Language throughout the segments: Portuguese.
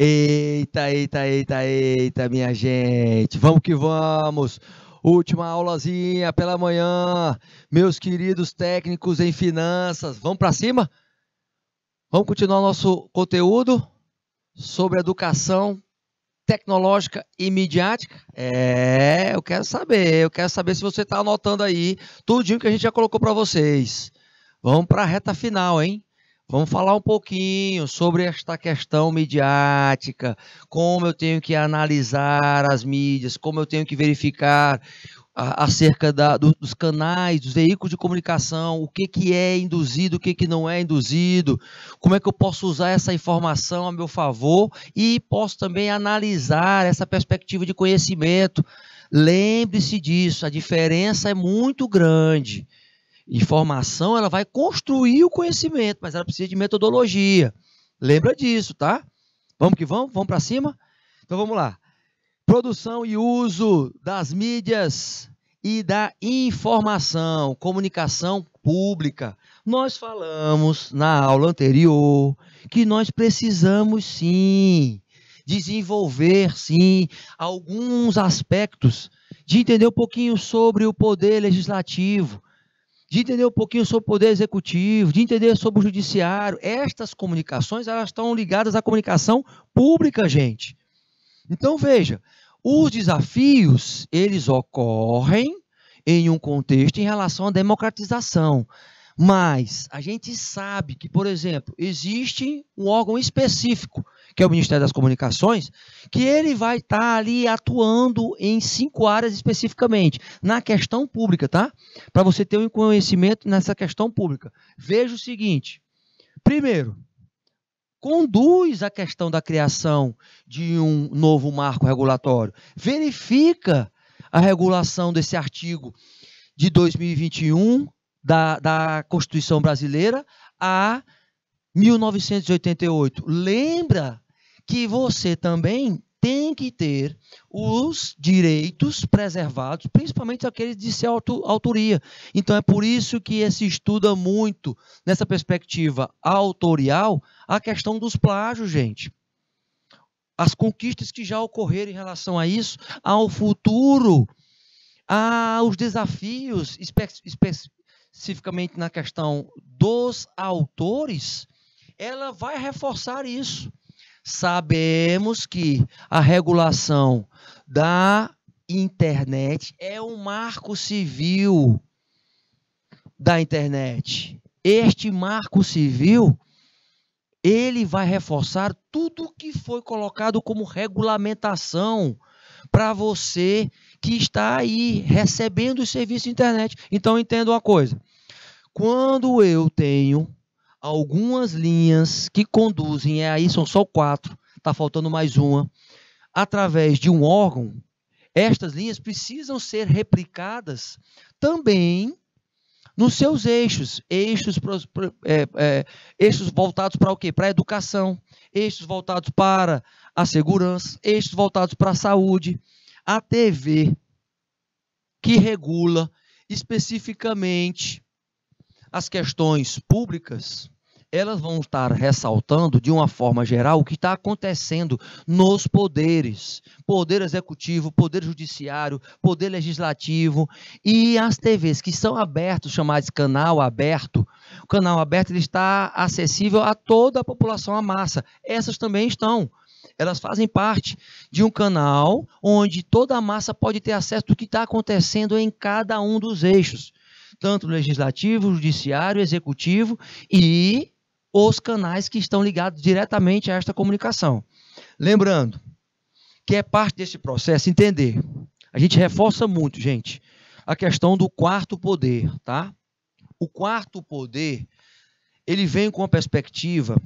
Eita, eita, eita, eita, minha gente. Vamos que vamos. Última aulazinha pela manhã. Meus queridos técnicos em finanças, vamos para cima? Vamos continuar nosso conteúdo sobre educação tecnológica e midiática? Eu quero saber se você está anotando aí tudinho que a gente já colocou para vocês. Vamos para a reta final, hein? Vamos falar um pouquinho sobre esta questão midiática, como eu tenho que analisar as mídias, como eu tenho que verificar acerca dos canais, dos veículos de comunicação, o que é induzido, o que não é induzido, como é que eu posso usar essa informação a meu favor e posso também analisar essa perspectiva de conhecimento. Lembre-se disso, a diferença é muito grande. Informação, ela vai construir o conhecimento, mas ela precisa de metodologia. Lembra disso, tá? Vamos que vamos? Vamos para cima? Então vamos lá. Produção e uso das mídias e da informação, comunicação pública. Nós falamos na aula anterior que nós precisamos sim desenvolver sim alguns aspectos de entender um pouquinho sobre o poder legislativo, de entender um pouquinho sobre o poder executivo, de entender sobre o judiciário. Estas comunicações, elas estão ligadas à comunicação pública, gente. Então, veja, os desafios, eles ocorrem em um contexto em relação à democratização. Mas a gente sabe que, por exemplo, existe um órgão específico, que é o Ministério das Comunicações, que ele vai estar ali atuando em 5 áreas especificamente, na questão pública, tá? Para você ter um conhecimento nessa questão pública. Veja o seguinte, primeiro, conduz a questão da criação de um novo marco regulatório, verifica a regulação desse artigo de 2021 da Constituição Brasileira a 1988. Lembra que você também tem que ter os direitos preservados, principalmente aqueles de ser autoria. Então, é por isso que se estuda muito, nessa perspectiva autorial, a questão dos plágios, gente. As conquistas que já ocorreram em relação a isso, ao futuro, aos desafios, especificamente na questão dos autores, ela vai reforçar isso. Sabemos que a regulação da internet é um marco civil da internet. Este marco civil, ele vai reforçar tudo que foi colocado como regulamentação para você que está aí recebendo o serviço de internet. Então, entenda uma coisa. Quando eu tenho algumas linhas que conduzem, aí são só 4, está faltando mais uma, através de um órgão, estas linhas precisam ser replicadas também nos seus eixos, eixos voltados para o quê? Para a educação, eixos voltados para a segurança, eixos voltados para a saúde, a TV, que regula especificamente as questões públicas, elas vão estar ressaltando de uma forma geral o que está acontecendo nos poderes, poder executivo, poder judiciário, poder legislativo e as TVs que são abertos, chamados de canal aberto. O canal aberto ele está acessível a toda a população, a massa. Essas também estão. Elas fazem parte de um canal onde toda a massa pode ter acesso do que está acontecendo em cada um dos eixos, tanto legislativo, judiciário, executivo e os canais que estão ligados diretamente a esta comunicação. Lembrando que é parte desse processo entender. A gente reforça muito, gente, a questão do quarto poder, tá? O quarto poder, ele vem com a perspectiva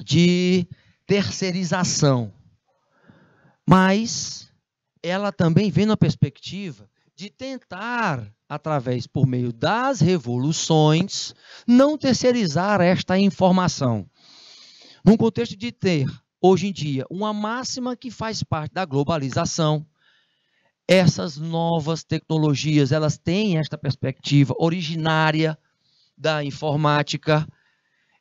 de terceirização, mas ela também vem na perspectiva de tentar, por meio das revoluções, não terceirizar esta informação. Num contexto de ter, hoje em dia, uma máxima que faz parte da globalização, essas novas tecnologias, elas têm esta perspectiva originária da informática,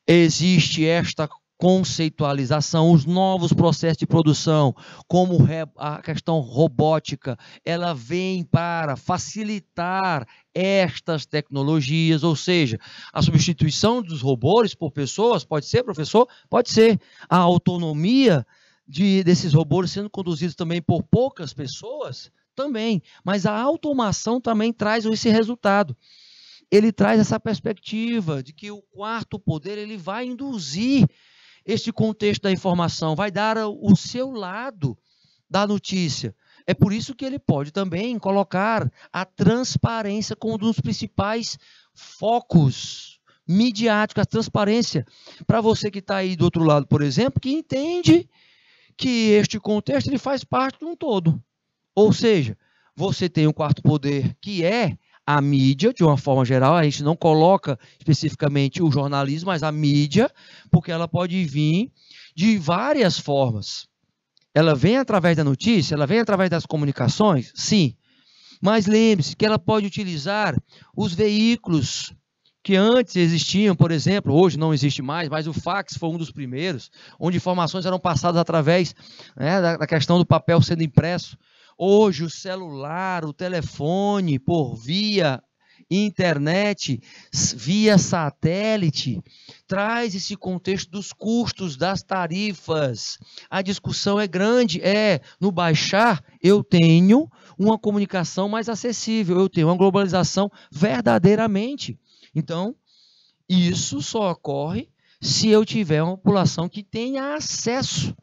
existe esta conceitualização, os novos processos de produção, como a questão robótica, ela vem para facilitar estas tecnologias, ou seja, a substituição dos robôs por pessoas, pode ser, professor? Pode ser. A autonomia desses robôs sendo conduzidos também por poucas pessoas, também. Mas a automação também traz esse resultado. Ele traz essa perspectiva de que o quarto poder ele vai induzir este contexto da informação, vai dar o seu lado da notícia. É por isso que ele pode também colocar a transparência como um dos principais focos midiáticos, a transparência. Para você que está aí do outro lado, por exemplo, que entende que este contexto ele faz parte de um todo. Ou seja, você tem um quarto poder que é a mídia, de uma forma geral, a gente não coloca especificamente o jornalismo, mas a mídia, porque ela pode vir de várias formas. Ela vem através da notícia, ela vem através das comunicações, sim. Mas lembre-se que ela pode utilizar os veículos que antes existiam, por exemplo, hoje não existe mais, mas o fax foi um dos primeiros, onde informações eram passadas através da questão do papel sendo impresso. Hoje o celular, o telefone, por via internet, via satélite, traz esse contexto dos custos, das tarifas. A discussão é grande, no baixar eu tenho uma comunicação mais acessível, eu tenho uma globalização verdadeiramente. Então, isso só ocorre se eu tiver uma população que tenha acesso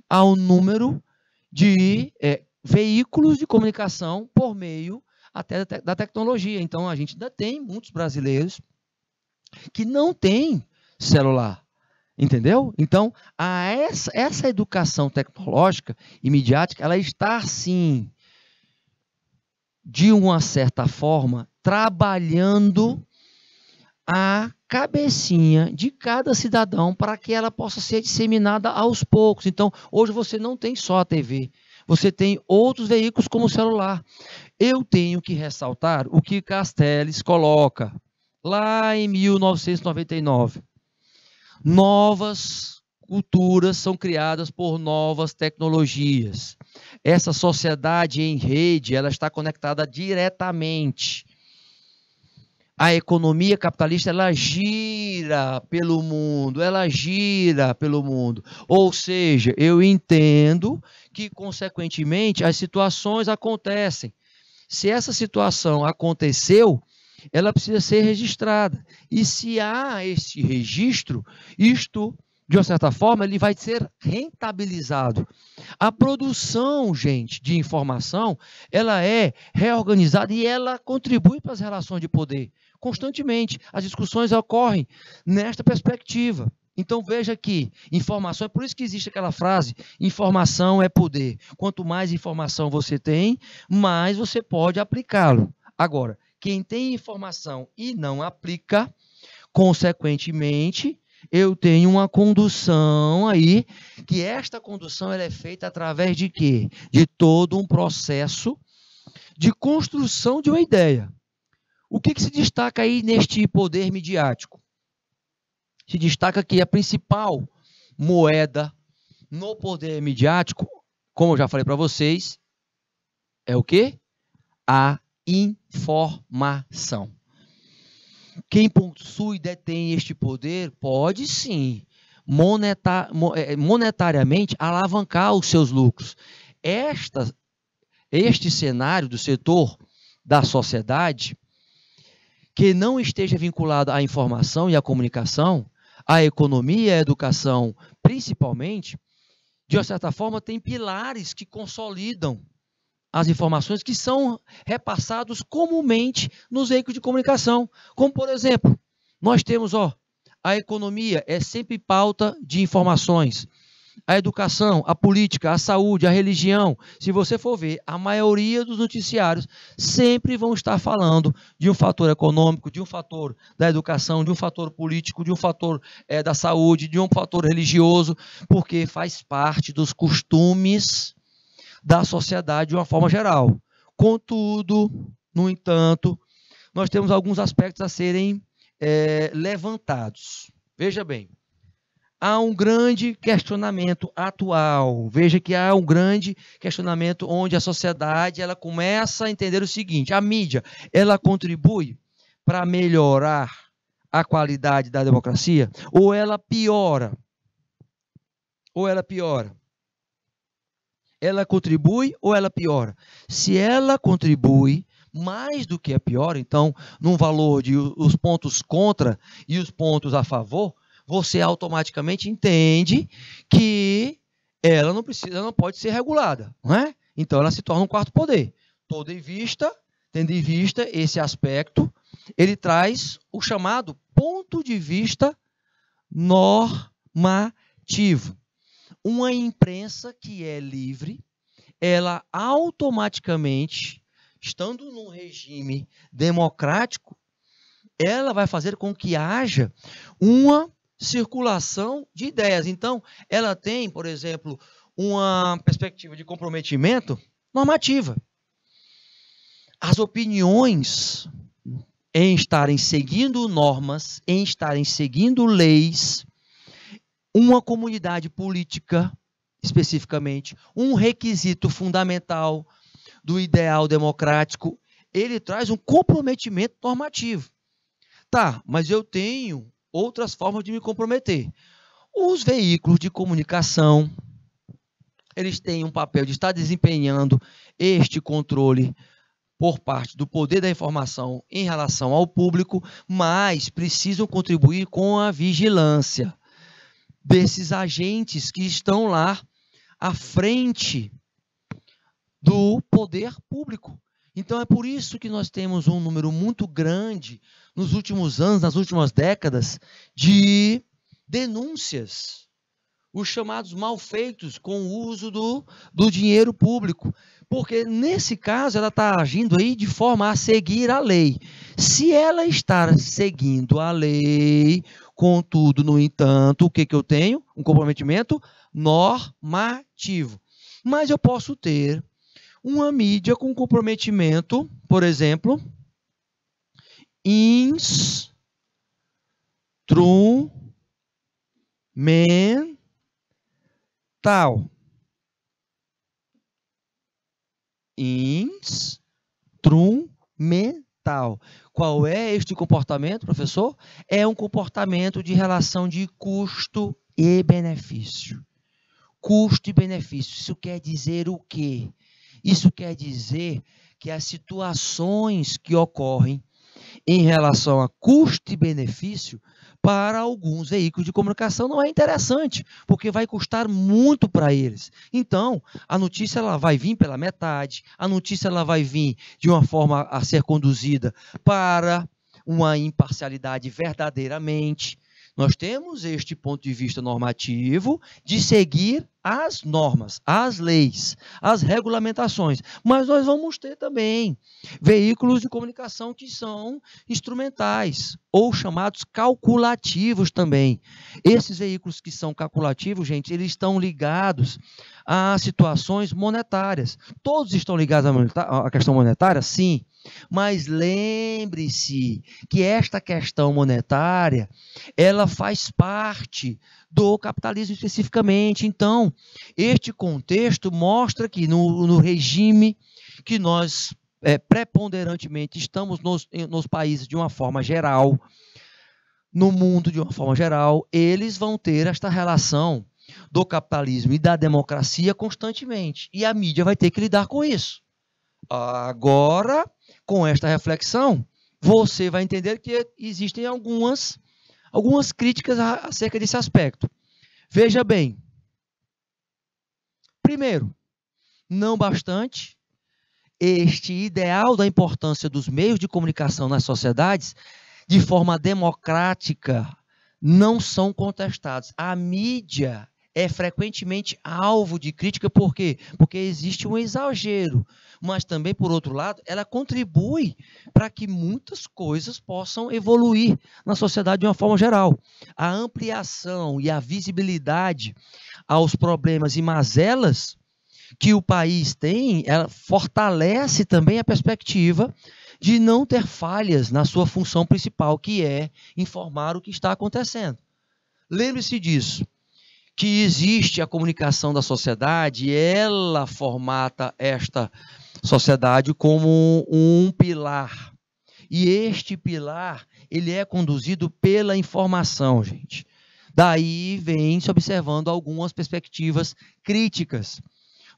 ao número de veículos de comunicação por meio até da tecnologia. Então, a gente ainda tem muitos brasileiros que não têm celular, entendeu? Então, essa educação tecnológica e midiática, ela está, sim, de uma certa forma, trabalhando a cabecinha de cada cidadão para que ela possa ser disseminada aos poucos. Então, hoje você não tem só a TV, você tem outros veículos como o celular. Eu tenho que ressaltar o que Castells coloca lá em 1999. Novas culturas são criadas por novas tecnologias. Essa sociedade em rede, ela está conectada diretamente. A economia capitalista, ela gira pelo mundo, Ou seja, eu entendo que, consequentemente, as situações acontecem. Se essa situação aconteceu, ela precisa ser registrada. E se há esse registro, isto, de uma certa forma, ele vai ser rentabilizado. A produção, gente, de informação, ela é reorganizada e ela contribui para as relações de poder. Constantemente, as discussões ocorrem nesta perspectiva. Então, veja que informação, é por isso que existe aquela frase, informação é poder. Quanto mais informação você tem, mais você pode aplicá-lo. Agora, quem tem informação e não aplica, consequentemente, eu tenho uma condução aí, que esta condução ela é feita através de quê? De todo um processo de construção de uma ideia. O que se destaca aí neste poder midiático? Se destaca que a principal moeda no poder midiático, como eu já falei para vocês, é o quê? A informação. Quem possui e detém este poder pode sim monetariamente alavancar os seus lucros. Este cenário do setor da sociedade que não esteja vinculado à informação e à comunicação, à economia e à educação, principalmente, de uma certa forma, tem pilares que consolidam as informações que são repassados comumente nos veículos de comunicação. Como, por exemplo, nós temos, a economia é sempre pauta de informações. A educação, a política, a saúde, a religião, se você for ver, a maioria dos noticiários sempre vão estar falando de um fator econômico, de um fator da educação, de um fator político, de um fator da saúde, de um fator religioso, porque faz parte dos costumes da sociedade de uma forma geral. Contudo, no entanto, nós temos alguns aspectos a serem levantados. Veja bem, há um grande questionamento atual. Veja que há um grande questionamento onde a sociedade ela começa a entender o seguinte: a mídia ela contribui para melhorar a qualidade da democracia ou ela piora? Ou ela piora? Ela contribui ou ela piora? Se ela contribui mais do que a pior, então, num valor de os pontos contra e os pontos a favor, você automaticamente entende que ela não precisa, não pode ser regulada, não é? Então ela se torna um quarto poder. Tendo em vista esse aspecto, ele traz o chamado ponto de vista normativo. Uma imprensa que é livre, ela automaticamente, estando num regime democrático, ela vai fazer com que haja uma circulação de ideias. Então, ela tem, por exemplo, uma perspectiva de comprometimento normativa. As opiniões em estarem seguindo normas, em estarem seguindo leis, uma comunidade política, especificamente, um requisito fundamental do ideal democrático, ele traz um comprometimento normativo. Tá, mas eu tenho outras formas de me comprometer. Os veículos de comunicação, eles têm um papel de estar desempenhando este controle por parte do poder da informação em relação ao público, mas precisam contribuir com a vigilância desses agentes que estão lá à frente do poder público. Então, é por isso que nós temos um número muito grande, nos últimos anos, nas últimas décadas, de denúncias, os chamados malfeitos com o uso do dinheiro público. Porque, nesse caso, ela está agindo aí de forma a seguir a lei. Se ela está seguindo a lei, contudo, no entanto, o que eu tenho? Um comprometimento normativo. Mas eu posso ter uma mídia com comprometimento, por exemplo, instrumental. Instrumental. Qual é este comportamento, professor? É um comportamento de relação de custo e benefício. Custo e benefício. Isso quer dizer o quê? Isso quer dizer que as situações que ocorrem em relação a custo e benefício, para alguns veículos de comunicação não é interessante, porque vai custar muito para eles. Então, a notícia ela vai vir pela metade, a notícia ela vai vir de uma forma a ser conduzida para uma imparcialidade verdadeiramente. Nós temos este ponto de vista normativo de seguir as normas, as leis, as regulamentações, mas nós vamos ter também veículos de comunicação que são instrumentais ou chamados calculativos também. Esses veículos que são calculativos, gente, eles estão ligados a situações monetárias. Todos estão ligados à questão monetária? Sim. Mas lembre-se que esta questão monetária, ela faz parte do capitalismo especificamente. Então, este contexto mostra que no regime que nós preponderantemente estamos nos países de uma forma geral, no mundo de uma forma geral, eles vão ter esta relação do capitalismo e da democracia constantemente. E a mídia vai ter que lidar com isso. Agora, com esta reflexão, você vai entender que existem algumas críticas acerca desse aspecto. Veja bem. Primeiro, não bastante, este ideal da importância dos meios de comunicação nas sociedades, de forma democrática, não são contestados. A mídia é frequentemente alvo de crítica, por quê? Porque existe um exagero, mas também, por outro lado, ela contribui para que muitas coisas possam evoluir na sociedade de uma forma geral. A ampliação e a visibilidade aos problemas e mazelas que o país tem, ela fortalece também a perspectiva de não ter falhas na sua função principal, que é informar o que está acontecendo. lembre-se disso, que existe a comunicação da sociedade, ela formata esta sociedade como um pilar. E este pilar, ele é conduzido pela informação, gente. Daí vem se observando algumas perspectivas críticas.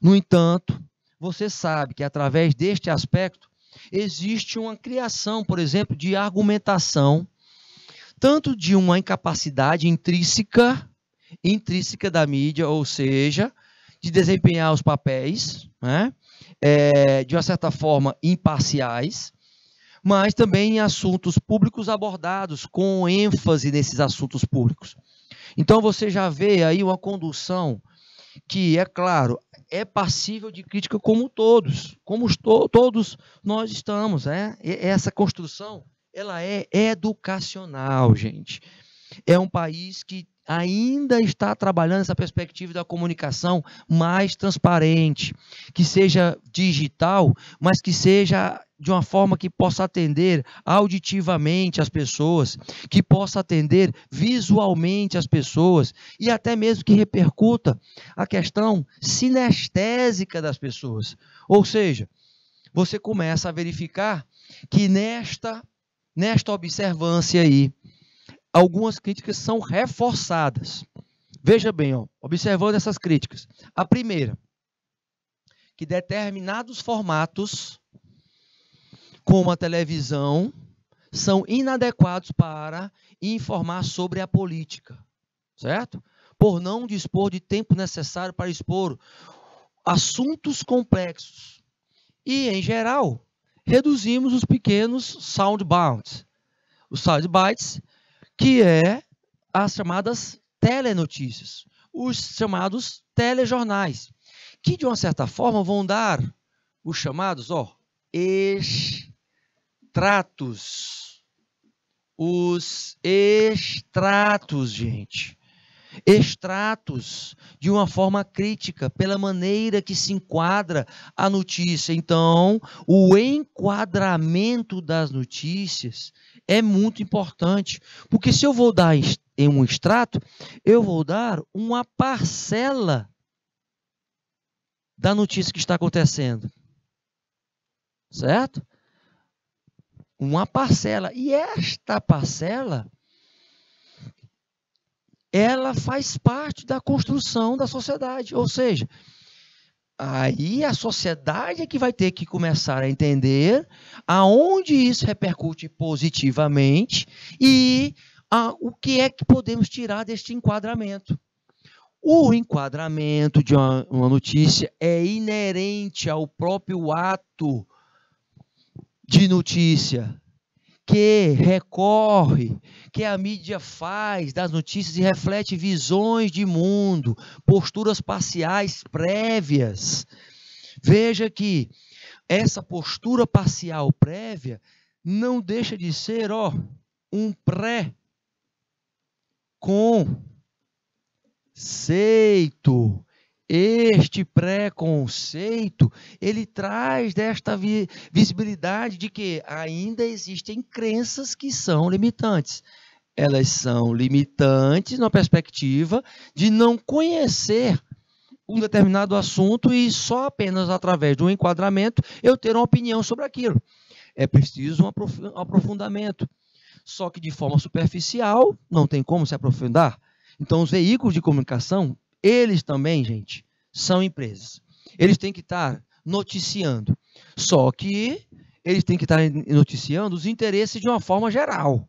No entanto, você sabe que através deste aspecto, existe uma criação, por exemplo, de argumentação, tanto de uma incapacidade intrínseca da mídia, ou seja, de desempenhar os papéis, né? De uma certa forma imparciais, mas também em assuntos públicos abordados com ênfase nesses assuntos públicos. Então você já vê aí uma condução que, é claro, é passível de crítica como todos nós estamos, né? Essa construção, ela é educacional, gente. É um país que ainda está trabalhando essa perspectiva da comunicação mais transparente, que seja digital, mas que seja de uma forma que possa atender auditivamente as pessoas, que possa atender visualmente as pessoas e até mesmo que repercuta a questão sinestésica das pessoas. Ou seja, você começa a verificar que nesta observância aí, algumas críticas são reforçadas. Veja bem, observando essas críticas. A primeira, que determinados formatos, como a televisão, são inadequados para informar sobre a política, certo? Por não dispor de tempo necessário para expor assuntos complexos. E, em geral, reduzimos os pequenos soundbites. Os soundbites, que é as chamadas telenotícias, os chamados telejornais, que de uma certa forma vão dar os chamados extratos. Os extratos, gente. Extratos de uma forma crítica, pela maneira que se enquadra a notícia. Então, o enquadramento das notícias é muito importante, porque se eu vou dar em um extrato, eu vou dar uma parcela da notícia que está acontecendo, certo? Uma parcela, e esta parcela, ela faz parte da construção da sociedade, ou seja, aí a sociedade é que vai ter que começar a entender aonde isso repercute positivamente e o que é que podemos tirar deste enquadramento. O enquadramento de uma notícia é inerente ao próprio ato de notícia, que recorre, que a mídia faz das notícias e reflete visões de mundo, posturas parciais prévias. Veja que essa postura parcial prévia não deixa de ser um pré-conceito. Este preconceito, ele traz desta visibilidade de que ainda existem crenças que são limitantes. Elas são limitantes na perspectiva de não conhecer um determinado assunto e só apenas através do enquadramento eu ter uma opinião sobre aquilo. É preciso um aprofundamento. Só que de forma superficial não tem como se aprofundar. Então os veículos de comunicação, eles também, gente, são empresas. Eles têm que estar noticiando. Só que eles têm que estar noticiando os interesses de uma forma geral.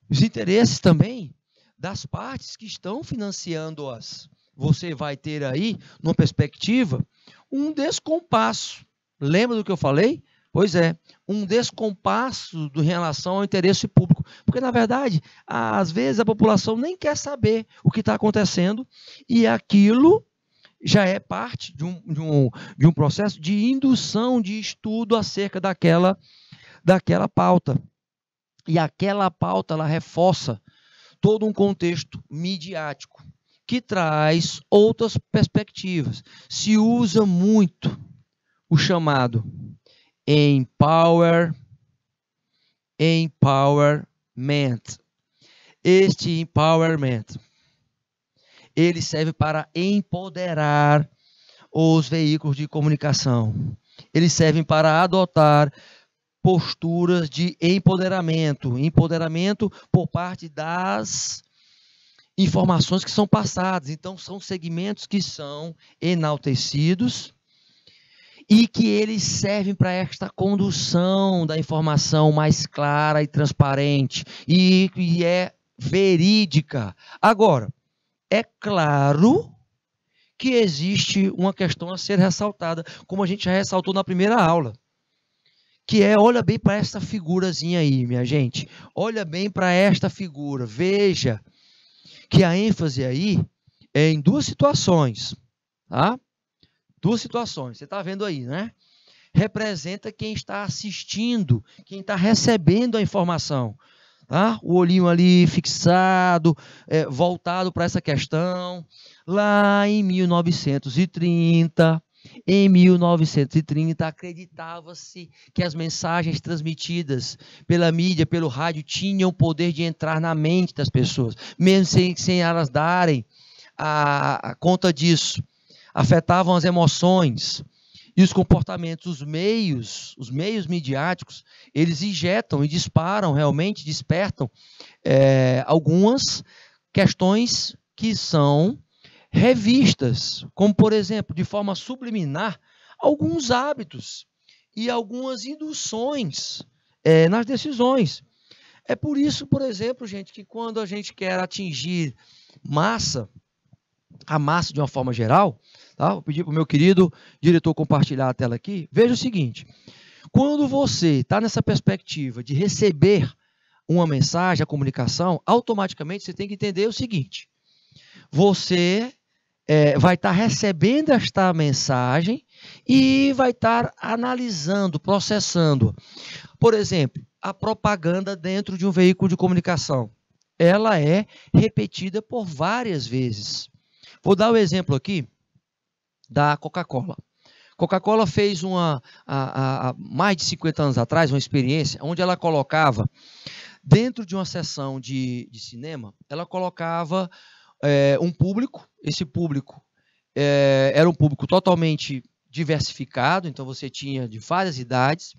Os interesses também das partes que estão financiando-as. Você vai ter aí, numa perspectiva, um descompasso. Lembra do que eu falei? Pois é, um descompasso em relação ao interesse público. Porque, na verdade, às vezes a população nem quer saber o que está acontecendo e aquilo já é parte de um processo de indução de estudo acerca daquela pauta. E aquela pauta, ela reforça todo um contexto midiático que traz outras perspectivas. Se usa muito o chamado empowerment. Este empowerment, ele serve para empoderar os veículos de comunicação. Eles servem para adotar posturas de empoderamento. Empoderamento por parte das informações que são passadas. Então, são segmentos que são enaltecidos e que eles servem para esta condução da informação mais clara e transparente e é verídica. Agora, é claro que existe uma questão a ser ressaltada, como a gente já ressaltou na primeira aula, que é, olha bem para essa figurazinha aí, minha gente. Olha bem para esta figura. Veja que a ênfase aí é em duas situações, tá? Duas situações. Você está vendo aí, né? Representa quem está assistindo, quem está recebendo a informação. Tá? O olhinho ali fixado, voltado para essa questão. Lá em 1930, acreditava-se que as mensagens transmitidas pela mídia, pelo rádio, tinham o poder de entrar na mente das pessoas, mesmo sem elas darem a conta disso. Afetavam as emoções e os comportamentos. Os meios midiáticos, eles injetam e disparam, realmente despertam algumas questões que são revistas, como, por exemplo, de forma subliminar, alguns hábitos e algumas induções nas decisões. É por isso, por exemplo, gente, que quando a gente quer atingir a massa de uma forma geral, tá? Vou pedir para o meu querido diretor compartilhar a tela aqui. Veja o seguinte, quando você está nessa perspectiva de receber uma mensagem, a comunicação, automaticamente você tem que entender o seguinte, você vai estar recebendo esta mensagem e vai estar analisando, processando. Por exemplo, a propaganda dentro de um veículo de comunicação, ela é repetida por várias vezes. Vou dar o exemplo aqui da Coca-Cola. Coca-Cola fez há mais de 50 anos atrás, uma experiência onde ela colocava, dentro de uma sessão de cinema, ela colocava um público. Esse público era um público totalmente diversificado, então você tinha de várias idades,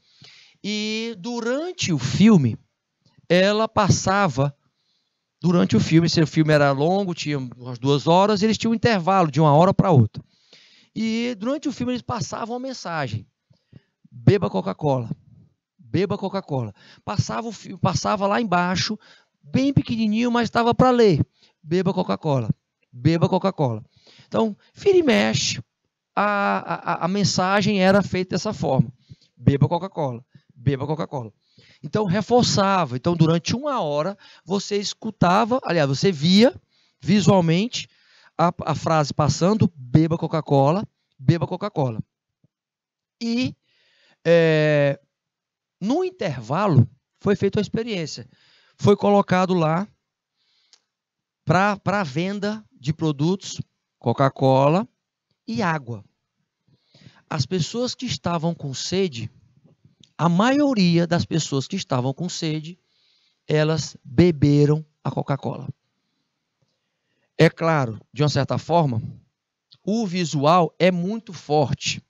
e durante o filme, ela passava, se o filme era longo, tinha umas 2 horas, eles tinham um intervalo de 1 hora para outra. E durante o filme eles passavam uma mensagem, beba Coca-Cola, beba Coca-Cola. Passava lá embaixo, bem pequenininho, mas estava para ler, beba Coca-Cola, beba Coca-Cola. Então, vira e mexe, a mensagem era feita dessa forma, beba Coca-Cola, beba Coca-Cola. Então, reforçava. Então, durante 1 hora, você escutava, aliás, você via visualmente a frase passando, beba Coca-Cola, beba Coca-Cola. E, no intervalo, foi feita a experiência. Foi colocado lá para a venda de produtos, Coca-Cola e água. As pessoas que estavam com sede, a maioria das pessoas que estavam com sede, elas beberam a Coca-Cola. É claro, de uma certa forma, o visual é muito forte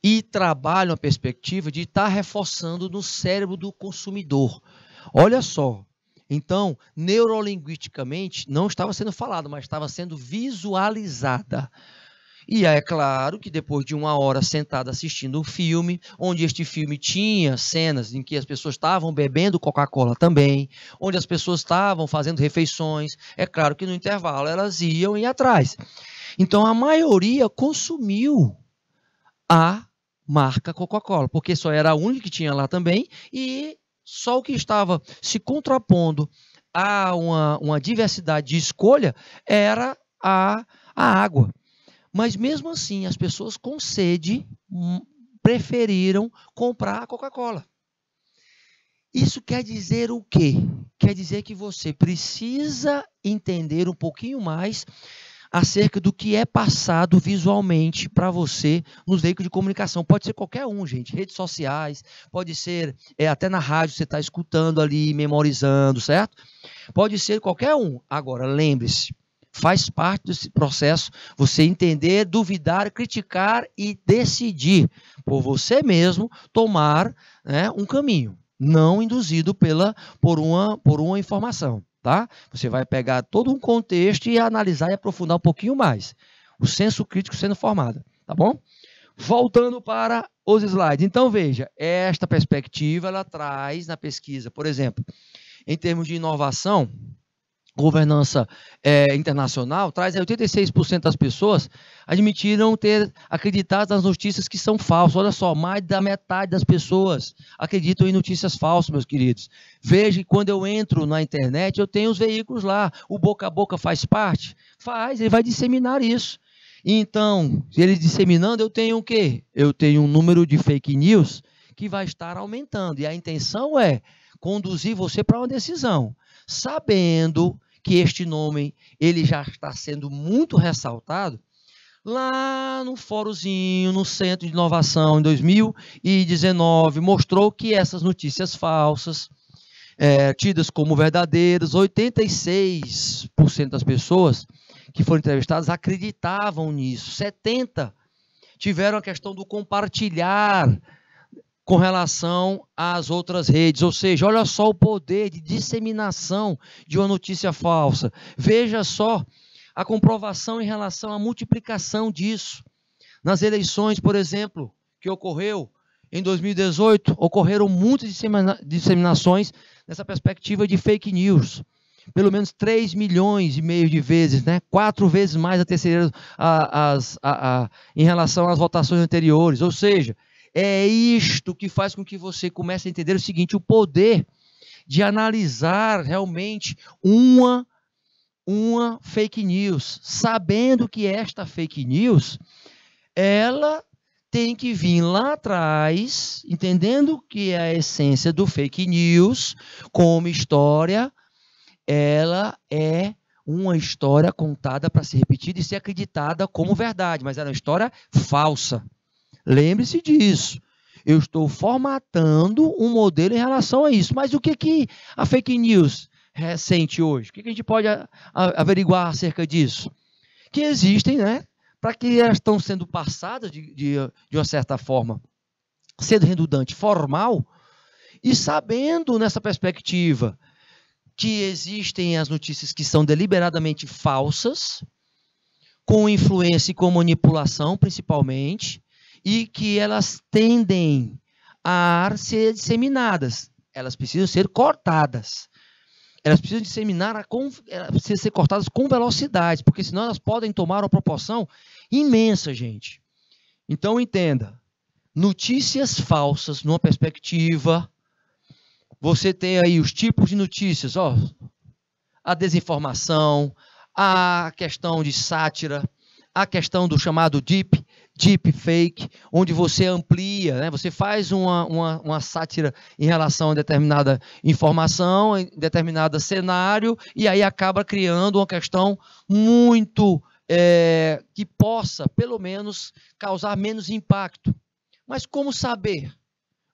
e trabalha uma perspectiva de estar reforçando no cérebro do consumidor. Olha só, então, neurolinguisticamente, não estava sendo falado, mas estava sendo visualizada. E é claro que depois de 1 hora sentada assistindo um filme, onde este filme tinha cenas em que as pessoas estavam bebendo Coca-Cola também, onde as pessoas estavam fazendo refeições, é claro que no intervalo elas iam ir atrás. Então a maioria consumiu a marca Coca-Cola, porque só era a única que tinha lá também, e só o que estava se contrapondo a uma diversidade de escolha era a água. Mas mesmo assim, as pessoas com sede preferiram comprar a Coca-Cola. Isso quer dizer o quê? Quer dizer que você precisa entender um pouquinho mais acerca do que é passado visualmente para você nos veículos de comunicação. Pode ser qualquer um, gente. Redes sociais, pode ser até na rádio você está escutando ali, memorizando, certo? Pode ser qualquer um. Agora, lembre-se, faz parte desse processo você entender, duvidar, criticar e decidir por você mesmo tomar, né, um caminho, não induzido por uma informação. Tá? Você vai pegar todo um contexto e analisar e aprofundar um pouquinho mais. O senso crítico sendo formado, tá bom? Voltando para os slides. Então, veja, esta perspectiva, ela traz na pesquisa, por exemplo, em termos de inovação, governança internacional, traz 86% das pessoas admitiram ter acreditado nas notícias que são falsas. Olha só, mais da metade das pessoas acreditam em notícias falsas, meus queridos. Veja que quando eu entro na internet, eu tenho os veículos lá. O boca a boca faz parte? Faz, ele vai disseminar isso. Então, se ele disseminando, eu tenho o quê? Eu tenho um número de fake news que vai estar aumentando. E a intenção é conduzir você para uma decisão, sabendo que este nome ele já está sendo muito ressaltado lá no fóruzinho, no Centro de Inovação, em 2019, mostrou que essas notícias falsas, tidas como verdadeiras, 86% das pessoas que foram entrevistadas acreditavam nisso, 70% tiveram a questão do compartilhar com relação às outras redes, ou seja, olha só o poder de disseminação de uma notícia falsa. Veja só a comprovação em relação à multiplicação disso. Nas eleições, por exemplo, que ocorreu em 2018, ocorreram muitas disseminações nessa perspectiva de fake news. Pelo menos 3,5 milhões de vezes, né? 4 vezes mais a terceira em relação às votações anteriores, ou seja, é isto que faz com que você comece a entender o seguinte, o poder de analisar realmente uma fake news, sabendo que esta fake news, ela tem que vir lá atrás, entendendo que é a essência do fake news, como história, ela é uma história contada para ser repetida e ser acreditada como verdade, mas ela é uma história falsa. Lembre-se disso. Eu estou formatando um modelo em relação a isso. Mas o que a fake news sente hoje? O que a gente pode averiguar acerca disso? Que existem, né? Para que elas estão sendo passadas de uma certa forma, sendo redundante, formal, e sabendo nessa perspectiva que existem as notícias que são deliberadamente falsas, com influência e com manipulação, principalmente, e que elas tendem a ser disseminadas. Elas precisam ser cortadas. Elas precisam precisam ser cortadas com velocidade, porque senão elas podem tomar uma proporção imensa, gente. Então, entenda. Notícias falsas, numa perspectiva, você tem aí os tipos de notícias, ó, a desinformação, a questão de sátira, a questão do chamado deep fake, onde você amplia, né? Você faz uma sátira em relação a determinada informação, em determinado cenário, e aí acaba criando uma questão muito que possa, pelo menos, causar menos impacto. Mas como saber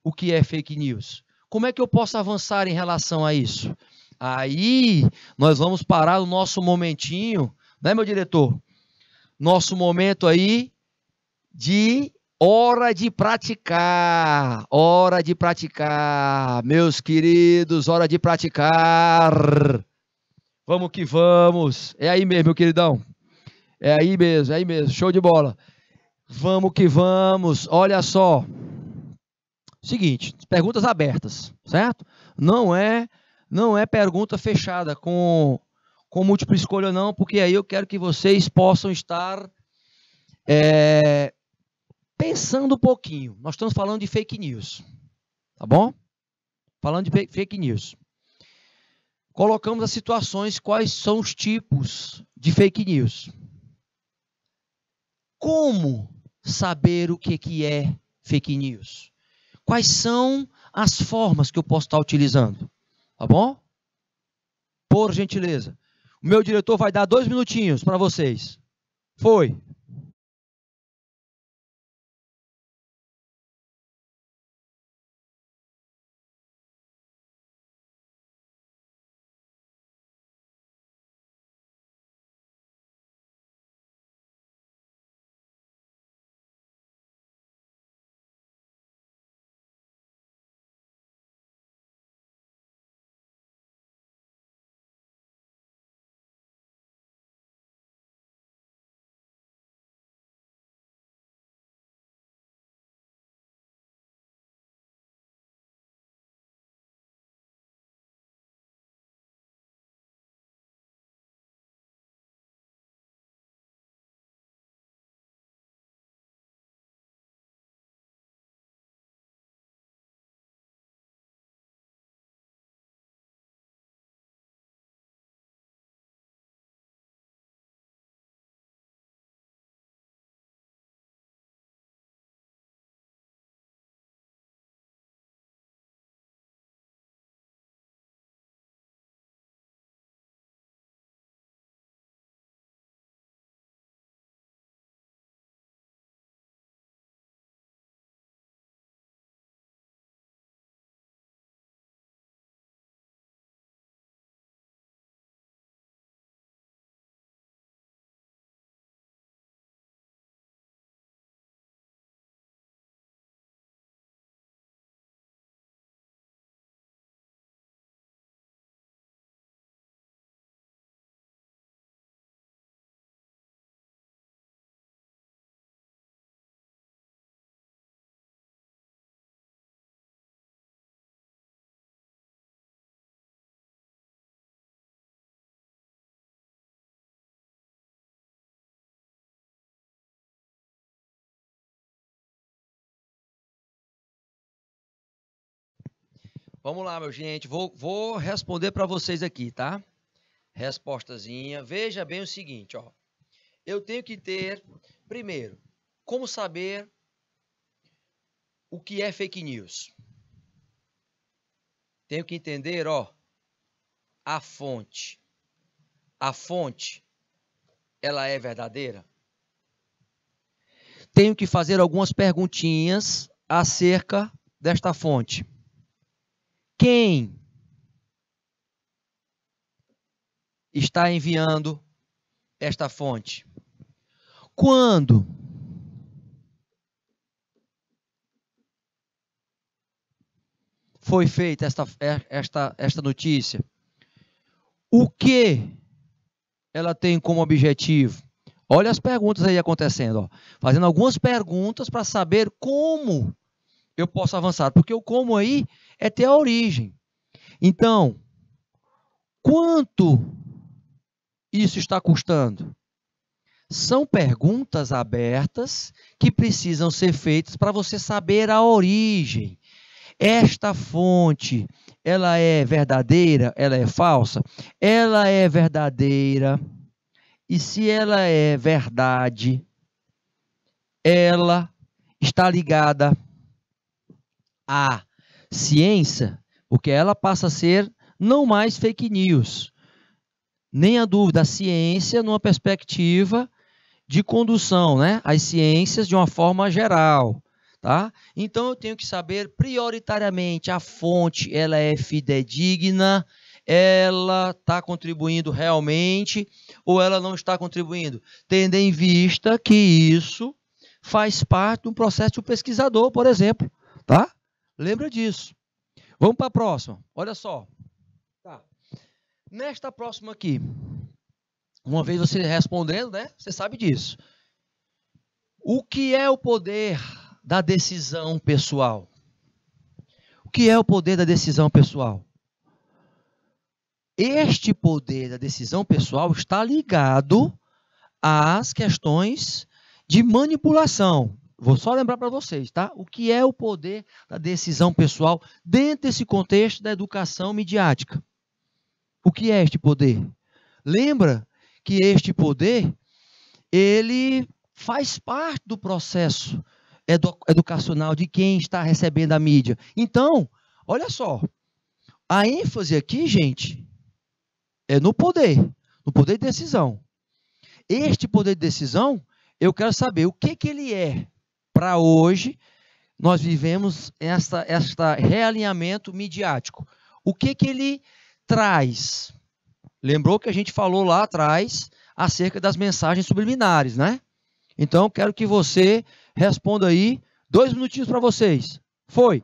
o que é fake news? Como é que eu posso avançar em relação a isso? Aí nós vamos parar o nosso momentinho, né, meu diretor? Nosso momento aí de hora de praticar, meus queridos, hora de praticar. Vamos que vamos. É aí mesmo, meu queridão. É aí mesmo, show de bola. Vamos que vamos. Olha só. Seguinte, perguntas abertas, certo? Não é pergunta fechada com múltipla escolha não, porque aí eu quero que vocês possam estar pensando um pouquinho. Nós estamos falando de fake news, tá bom? Falando de fake news. Colocamos as situações, quais são os tipos de fake news. Como saber o que é fake news? Quais são as formas que eu posso estar utilizando? Tá bom? Por gentileza. O meu diretor vai dar 2 minutinhos para vocês. Foi. Vamos lá, meu gente. Vou responder para vocês aqui, tá? Respostazinha. Veja bem o seguinte, ó. Eu tenho que ter, primeiro, como saber o que é fake news. Tenho que entender, ó, a fonte. A fonte, ela é verdadeira? Tenho que fazer algumas perguntinhas acerca desta fonte. Quem está enviando esta fonte? Quando foi feita esta notícia? O que ela tem como objetivo? Olha as perguntas aí acontecendo, ó. Fazendo algumas perguntas para saber como eu posso avançar, porque o como aí é ter a origem. Então, quanto isso está custando? São perguntas abertas que precisam ser feitas para você saber a origem. Esta fonte, ela é verdadeira? Ela é falsa? Ela é verdadeira. E se ela é verdade, ela está ligada à ciência, porque ela passa a ser não mais fake news. Nem a dúvida, a ciência numa perspectiva de condução, né? As ciências de uma forma geral, tá? Então eu tenho que saber prioritariamente a fonte, ela é fidedigna, ela está contribuindo realmente ou ela não está contribuindo, tendo em vista que isso faz parte de um processo de um pesquisador, por exemplo, tá? Lembra disso. Vamos para a próxima. Olha só. Tá. Nesta próxima aqui, uma vez você respondendo, né? Você sabe disso. O que é o poder da decisão pessoal? O que é o poder da decisão pessoal? Este poder da decisão pessoal está ligado às questões de manipulação. Vou só lembrar para vocês, tá? O que é o poder da decisão pessoal dentro desse contexto da educação midiática? O que é este poder? Lembra que este poder, ele faz parte do processo educacional de quem está recebendo a mídia. Então, olha só, a ênfase aqui, gente, é no poder de decisão. este poder de decisão, eu quero saber o que ele é para hoje. Nós vivemos esta realinhamento midiático. O que ele traz? Lembrou que a gente falou lá atrás acerca das mensagens subliminares, né? Então, quero que você responda aí. 2 minutinhos para vocês. Foi.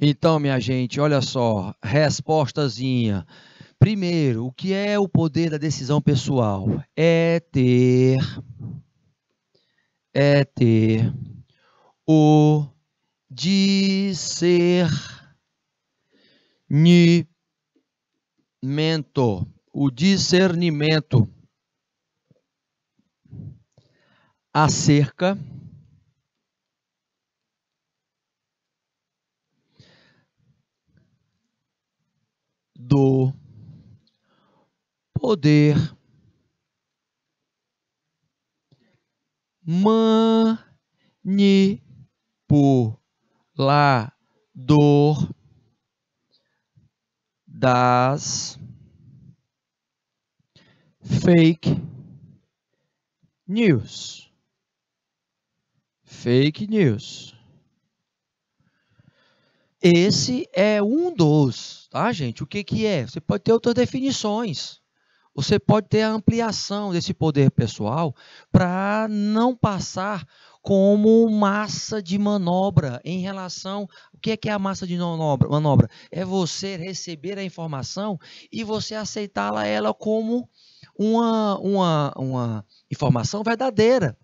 Então, minha gente, olha só, respostazinha. Primeiro, o que é o poder da decisão pessoal? É ter o discernimento acerca do poder manipulador das fake news. Fake news. Esse é um dos, tá, gente? O que é? Você pode ter outras definições. Você pode ter a ampliação desse poder pessoal para não passar como massa de manobra em relação... O que é a massa de manobra? É você receber a informação e você aceitá-la ela como uma informação verdadeira.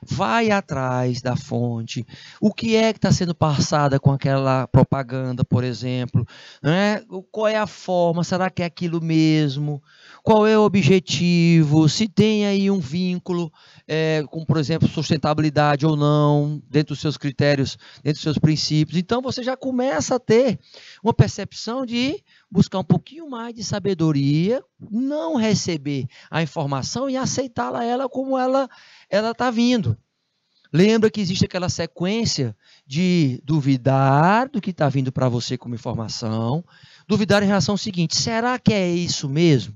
Vai atrás da fonte. O que é que está sendo passada com aquela propaganda, por exemplo? Né? Qual é a forma? Será que é aquilo mesmo? Qual é o objetivo? Se tem aí um vínculo com, por exemplo, sustentabilidade ou não, dentro dos seus critérios, dentro dos seus princípios. Então, você já começa a ter uma percepção de buscar um pouquinho mais de sabedoria, não receber a informação e aceitá-la ela como ela está vindo. Lembra que existe aquela sequência de duvidar do que está vindo para você como informação, duvidar em relação ao seguinte: será que é isso mesmo?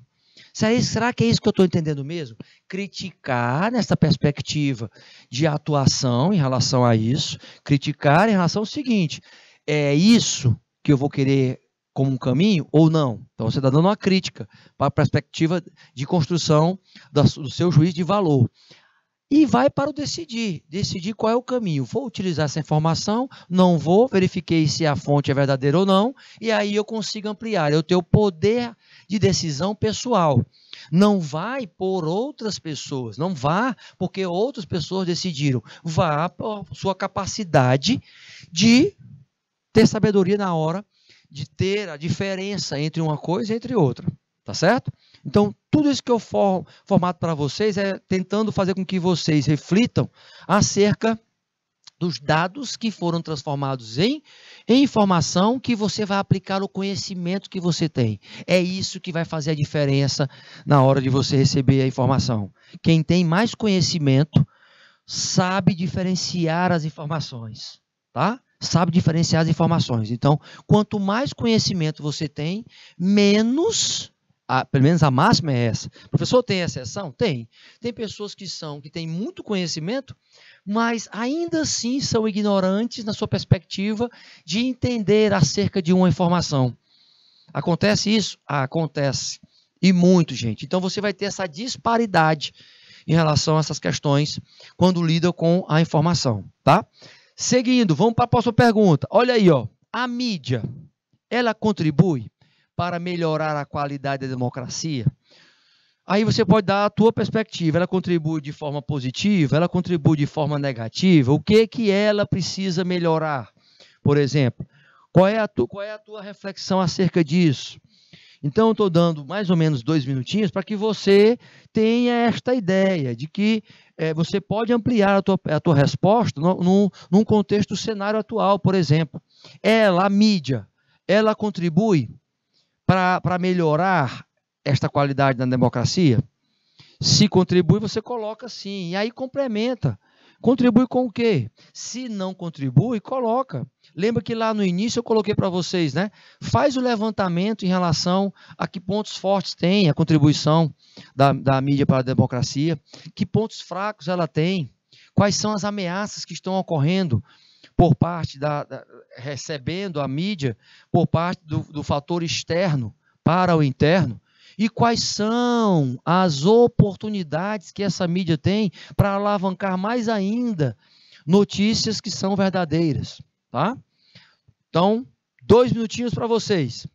Será que é isso que eu estou entendendo mesmo? Criticar nessa perspectiva de atuação em relação a isso, criticar em relação ao seguinte: é isso que eu vou querer como um caminho ou não? Então você está dando uma crítica para a perspectiva de construção do seu juízo de valor. e vai para o decidir. Decidir qual é o caminho. Vou utilizar essa informação, não vou, verifiquei se a fonte é verdadeira ou não, e aí eu consigo ampliar. Eu tenho o poder de decisão pessoal. Não vai por outras pessoas, não vá porque outras pessoas decidiram. Vá por sua capacidade de ter sabedoria na hora de ter a diferença entre uma coisa e entre outra. Tá certo? Então, tudo isso que eu formato para vocês é tentando fazer com que vocês reflitam acerca dos dados que foram transformados em informação que você vai aplicar o conhecimento que você tem. É isso que vai fazer a diferença na hora de você receber a informação. Quem tem mais conhecimento sabe diferenciar as informações, tá? Sabe diferenciar as informações. Então, quanto mais conhecimento você tem, menos... pelo menos a máxima é essa. Professor, tem exceção? Tem. Tem pessoas que têm muito conhecimento, mas ainda assim são ignorantes na sua perspectiva de entender acerca de uma informação. Acontece isso? Acontece. E muito, gente. Então você vai ter essa disparidade em relação a essas questões quando lida com a informação, tá? Seguindo, vamos para a próxima pergunta. Olha aí, ó. A mídia, ela contribui para melhorar a qualidade da democracia? Aí você pode dar a tua perspectiva. Ela contribui de forma positiva? Ela contribui de forma negativa? O que ela precisa melhorar? Por exemplo, qual é a tua reflexão acerca disso? Então, eu estou dando mais ou menos 2 minutinhos para que você tenha esta ideia de que você pode ampliar a tua resposta num contexto do cenário atual, por exemplo. A mídia, ela contribui para melhorar esta qualidade da democracia? Se contribui, você coloca sim. E aí complementa. Contribui com o quê? Se não contribui, coloca. Lembra que lá no início eu coloquei para vocês, né? Faz o levantamento em relação a que pontos fortes tem a contribuição da mídia para a democracia, que pontos fracos ela tem, quais são as ameaças que estão ocorrendo por parte recebendo a mídia, por parte do fator externo para o interno, e quais são as oportunidades que essa mídia tem para alavancar mais ainda notícias que são verdadeiras, tá? Então, 2 minutinhos para vocês.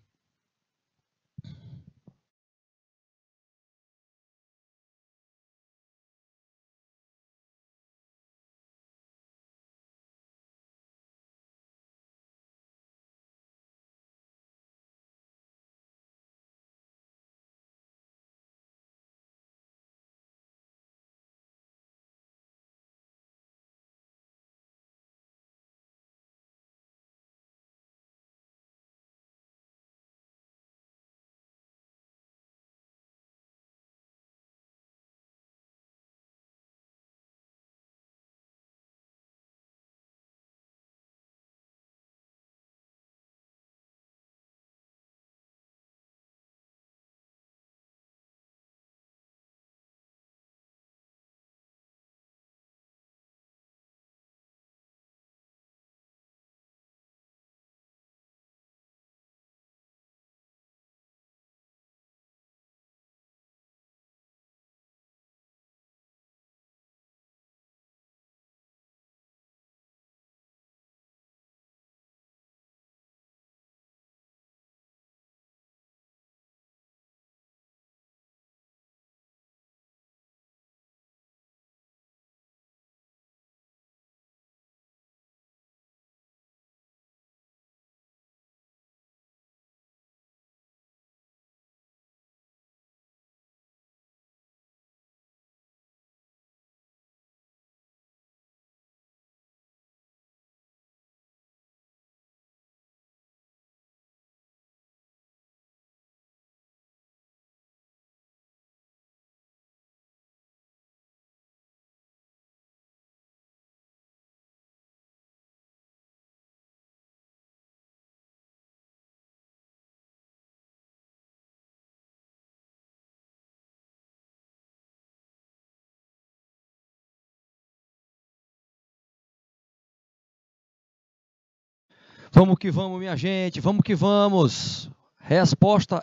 Vamos que vamos, minha gente, vamos que vamos. Resposta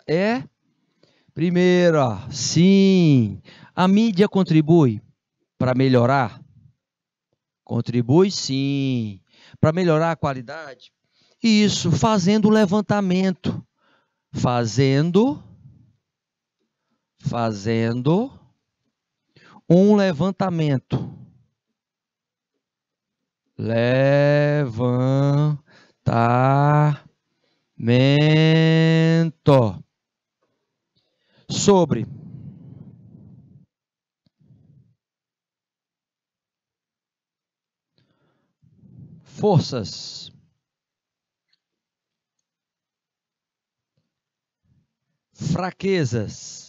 primeira, sim. A mídia contribui? para melhorar? Contribui sim. Para melhorar a qualidade? Isso, fazendo um levantamento. Fazendo um levantamento. Levantamento sobre forças, fraquezas,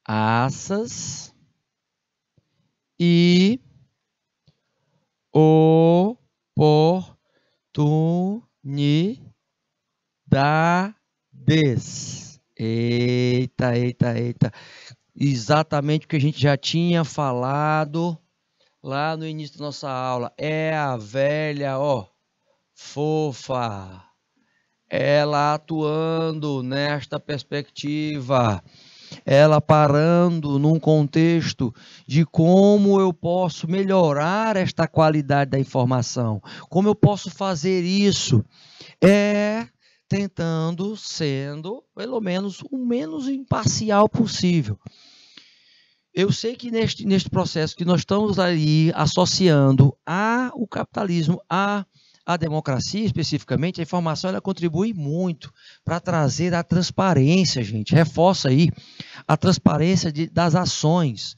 ameaças e oportunidades. Eita, eita, eita. Exatamente o que a gente já tinha falado lá no início da nossa aula. É a velha, fofa. Ela atuando nesta perspectiva. Ela parando num contexto de como eu posso melhorar esta qualidade da informação. Como eu posso fazer isso? Tentando sendo, pelo menos, o menos imparcial possível. Eu sei que neste processo que nós estamos ali associando o capitalismo a democracia, especificamente, a informação ela contribui muito para trazer a transparência, gente. Reforça aí a transparência das ações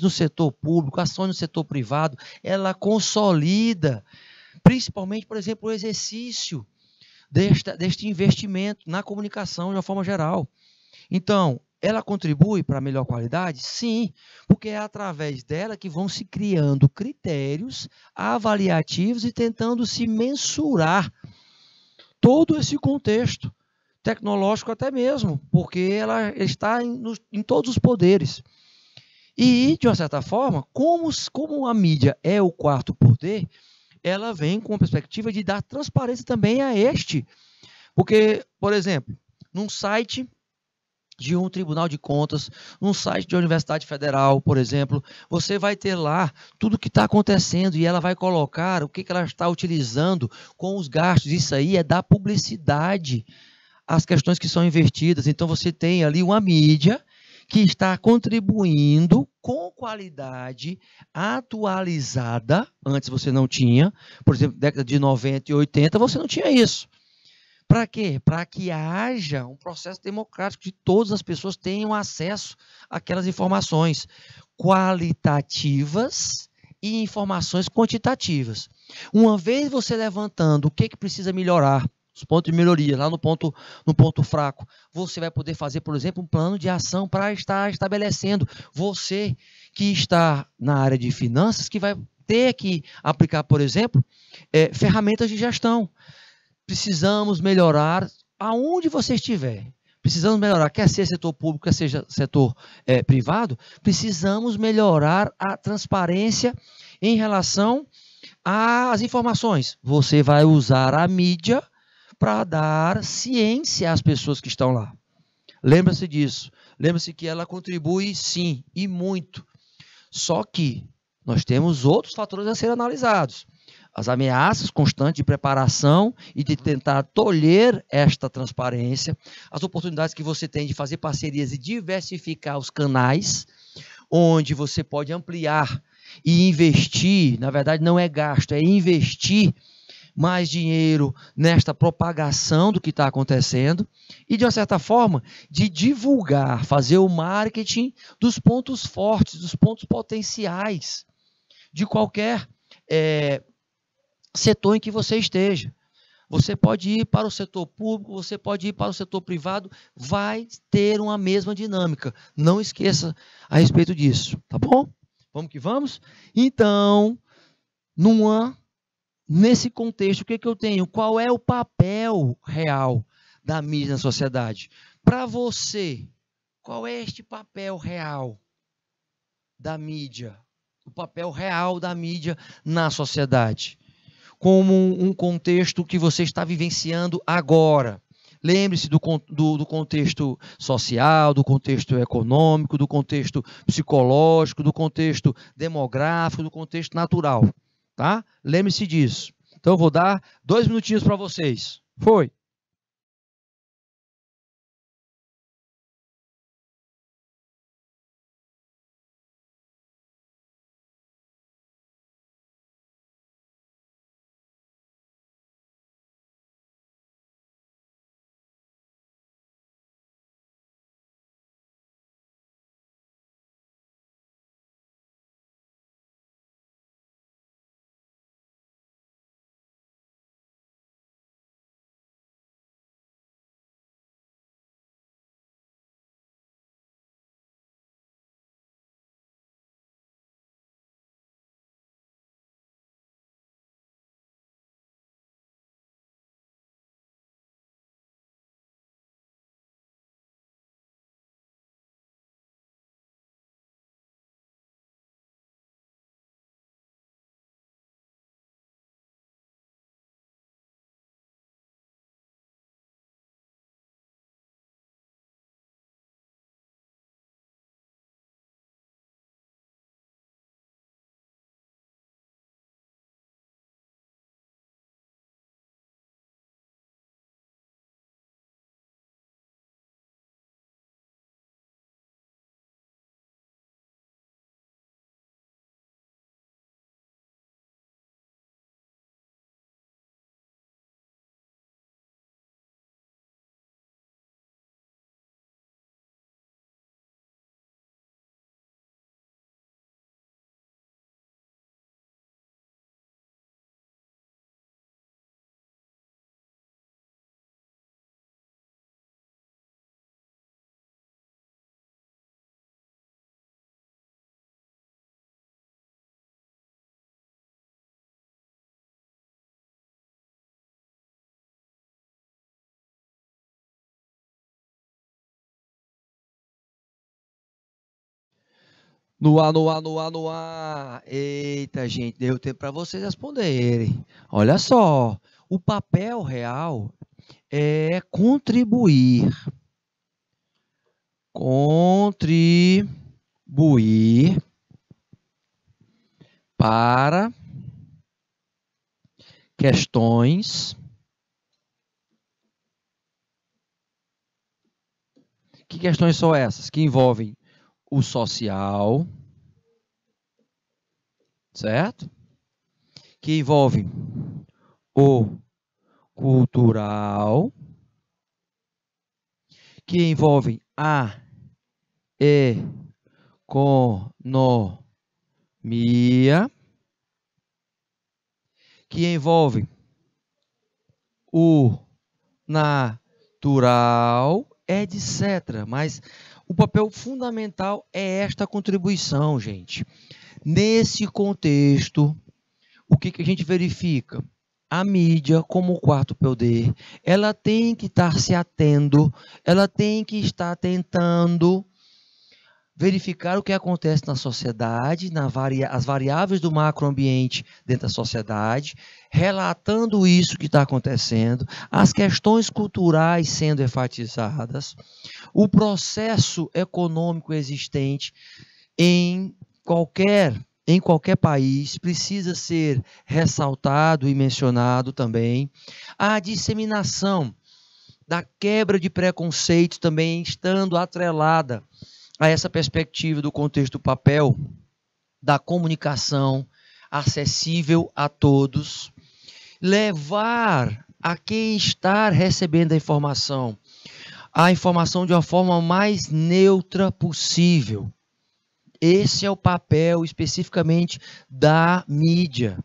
no setor público, ações no setor privado. Ela consolida, principalmente, por exemplo, o exercício deste investimento na comunicação de uma forma geral. Então, ela contribui para a melhor qualidade? Sim, porque é através dela que vão se criando critérios avaliativos e tentando se mensurar todo esse contexto tecnológico até mesmo, porque ela está em todos os poderes. E, de uma certa forma, como a mídia é o quarto poder, ela vem com a perspectiva de dar transparência também a este. Porque, por exemplo, num site de um tribunal de contas, num site de uma universidade federal, por exemplo, você vai ter lá tudo o que está acontecendo e ela vai colocar o que ela está utilizando com os gastos. Isso aí é dar publicidade às questões que são investidas. Então, você tem ali uma mídia que está contribuindo com qualidade atualizada. Antes você não tinha, por exemplo, década de 90 e 80, você não tinha isso. Para quê? Para que haja um processo democrático de todas as pessoas tenham acesso àquelas informações qualitativas e informações quantitativas. Uma vez você levantando o que precisa melhorar, os pontos de melhoria, lá no ponto fraco, você vai poder fazer, por exemplo, um plano de ação para estar estabelecendo. Você que está na área de finanças, que vai ter que aplicar, por exemplo, ferramentas de gestão. Precisamos melhorar aonde você estiver. Precisamos melhorar, quer seja setor público, quer seja setor privado, precisamos melhorar a transparência em relação às informações. Você vai usar a mídia para dar ciência às pessoas que estão lá. Lembra-se disso. Lembra-se que ela contribui, sim, e muito. Só que nós temos outros fatores a serem analisados. As ameaças constantes de preparação e de tentar tolher esta transparência, as oportunidades que você tem de fazer parcerias e diversificar os canais, onde você pode ampliar e investir, na verdade não é gasto, é investir mais dinheiro nesta propagação do que está acontecendo e, de uma certa forma, de divulgar, fazer o marketing dos pontos fortes, dos pontos potenciais de qualquer setor em que você esteja. Você pode ir para o setor público, você pode ir para o setor privado, vai ter uma mesma dinâmica. Não esqueça a respeito disso, tá bom? Vamos que vamos? Então, nesse contexto, o que eu tenho? Qual é o papel real da mídia na sociedade? Para você, qual é este papel real da mídia? O papel real da mídia na sociedade? como um contexto que você está vivenciando agora. Lembre-se do contexto social, do contexto econômico, do contexto psicológico, do contexto demográfico, do contexto natural. Tá? Lembre-se disso. Então, eu vou dar 2 minutinhos para vocês. Foi. No ar, no ar, no ar, no ar. Eita, gente, deu tempo para vocês responderem. Olha só, o papel real é contribuir. Contribuir para questões. Que questões são essas? Que envolvem o social, certo? Que envolvem o cultural, que envolvem a economia, que envolvem o natural, etc. Mas o papel fundamental é esta contribuição, gente. Nesse contexto, o que a gente verifica? A mídia, como o quarto poder, ela tem que estar se atendo, ela tem que estar tentando verificar o que acontece na sociedade, as variáveis do macroambiente dentro da sociedade, relatando isso que está acontecendo, as questões culturais sendo enfatizadas, o processo econômico existente em qualquer país precisa ser ressaltado e mencionado também. A disseminação da quebra de preconceito também estando atrelada a essa perspectiva do contexto do papel, da comunicação acessível a todos, levar a quem está recebendo a informação de uma forma mais neutra possível. Esse é o papel especificamente da mídia,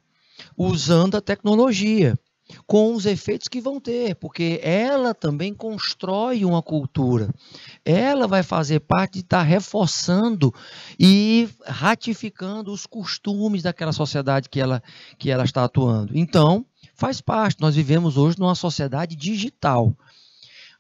usando a tecnologia, com os efeitos que vão ter, porque ela também constrói uma cultura. Ela vai fazer parte de estar reforçando e ratificando os costumes daquela sociedade que ela está atuando. Então, faz parte. Nós vivemos hoje numa sociedade digital.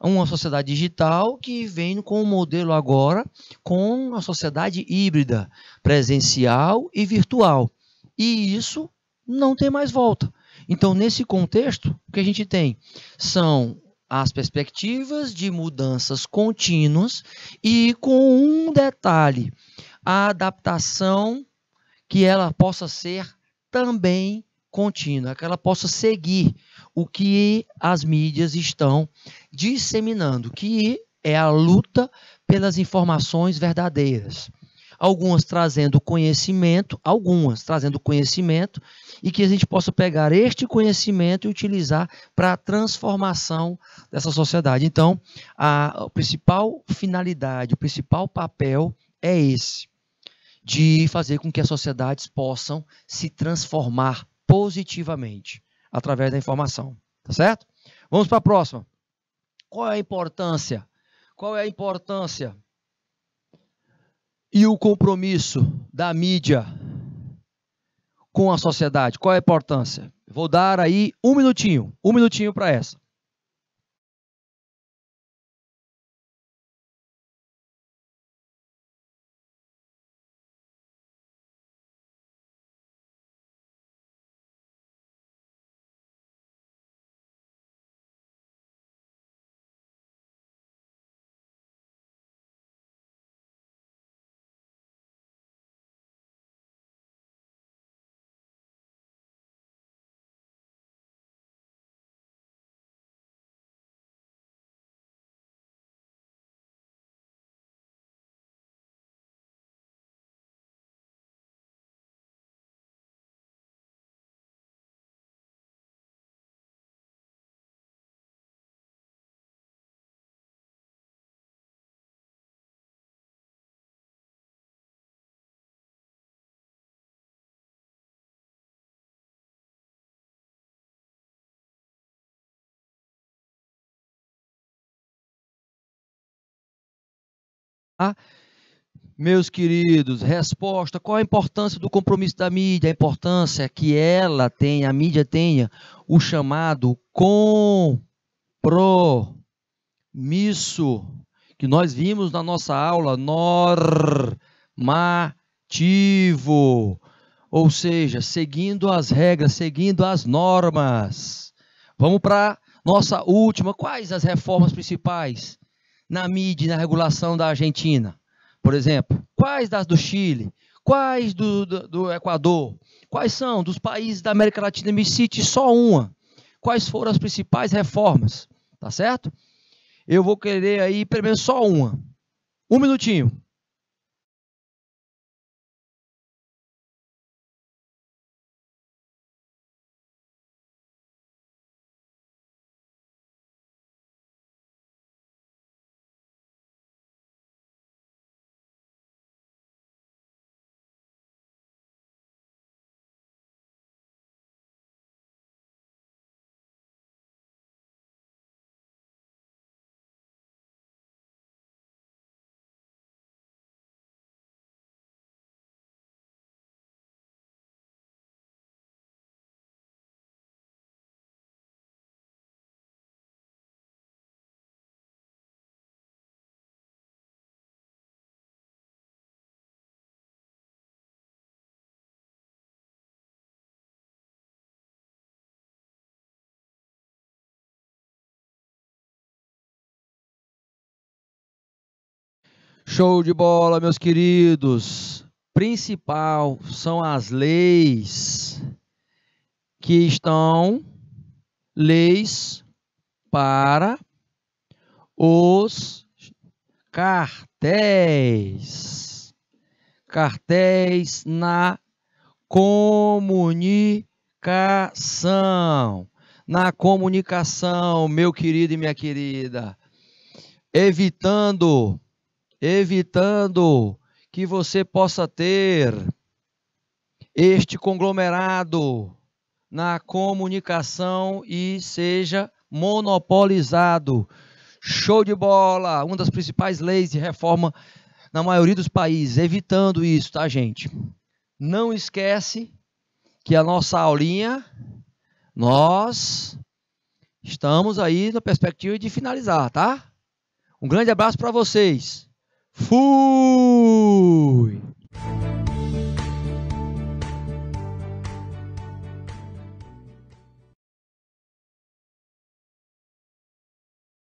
Uma sociedade digital que vem com um modelo agora com a sociedade híbrida, presencial e virtual. E isso não tem mais volta. Então, nesse contexto, o que a gente tem são as perspectivas de mudanças contínuas e com um detalhe, a adaptação que ela possa ser também contínua, que ela possa seguir o que as mídias estão disseminando, que é a luta pelas informações verdadeiras. Algumas trazendo conhecimento, e que a gente possa pegar este conhecimento e utilizar para a transformação dessa sociedade. Então, a principal finalidade, o principal papel é esse, de fazer com que as sociedades possam se transformar positivamente através da informação, tá certo? Vamos para a próxima. Qual é a importância? Qual é a importância e o compromisso da mídia com a sociedade? Qual é a importância? Vou dar aí um minutinho para essa. Meus queridos, resposta, qual a importância do compromisso da mídia? A importância é que ela tenha, a mídia tenha o chamado compromisso, que nós vimos na nossa aula, normativo, ou seja, seguindo as regras, seguindo as normas. Vamos para nossa última, quais as reformas principais na mídia e na regulação da Argentina? Por exemplo, quais das do Chile? Quais do Equador? Quais são dos países da América Latina? Me cite só uma. Quais foram as principais reformas? Tá certo? Eu vou querer aí, pelo menos só uma. Um minutinho. Show de bola, meus queridos. Principal são as leis que estão, leis para os cartéis. Cartéis na comunicação. Na comunicação, meu querido e minha querida. Evitando que você possa ter este conglomerado na comunicação e seja monopolizado. Show de bola! Uma das principais leis de reforma na maioria dos países, evitando isso, tá, gente? Não esquece que a nossa aulinha, nós estamos aí na perspectiva de finalizar, tá? Um grande abraço para vocês. Fui!